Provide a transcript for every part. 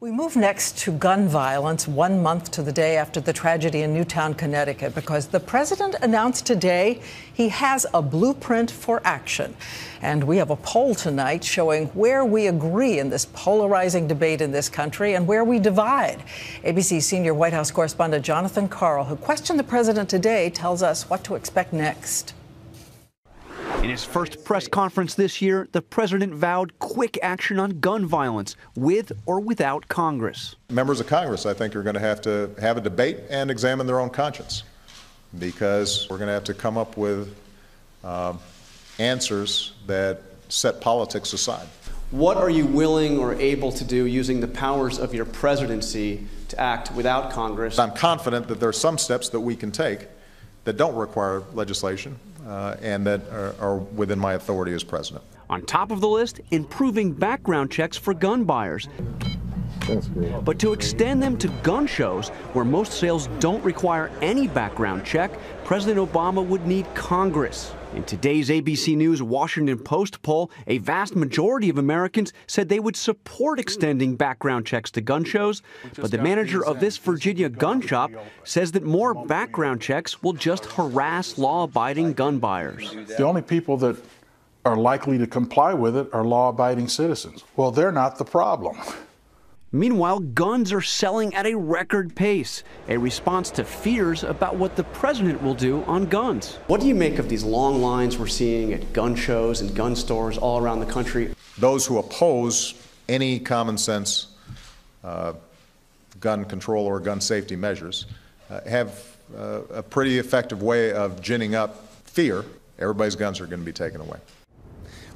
We move next to gun violence 1 month to the day after the tragedy in Newtown, Connecticut, because the president announced today he has a blueprint for action. And we have a poll tonight showing where we agree in this polarizing debate in this country and where we divide. ABC senior White House correspondent Jonathan Karl, who questioned the president today, tells us what to expect next. In his first press conference this year, the president vowed quick action on gun violence, with or without Congress. Members of Congress, I think, are going to have a debate and examine their own conscience, because we're going to have to come up with answers that set politics aside. What are you willing or able to do using the powers of your presidency to act without Congress? I'm confident that there are some steps that we can take that don't require legislation and that are within my authority as president. On top of the list, improving background checks for gun buyers. But to extend them to gun shows where most sales don't require any background check, President Obama would need Congress. In today's ABC News Washington Post poll, a vast majority of Americans said they would support extending background checks to gun shows, but the manager of this Virginia gun shop says that more background checks will just harass law-abiding gun buyers. The only people that are likely to comply with it are law-abiding citizens. Well, they're not the problem. Meanwhile, guns are selling at a record pace, a response to fears about what the president will do on guns. What do you make of these long lines we're seeing at gun shows and gun stores all around the country? Those who oppose any common sense gun control or gun safety measures have a pretty effective way of ginning up fear. Everybody's guns are going to be taken away.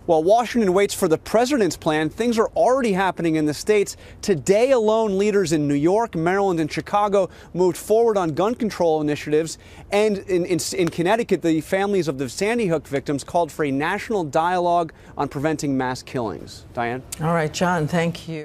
While Washington waits for the president's plan, things are already happening in the states. Today alone, leaders in New York, Maryland, and Chicago moved forward on gun control initiatives. And in Connecticut, the families of the Sandy Hook victims called for a national dialogue on preventing mass killings. Diane? All right, John, thank you.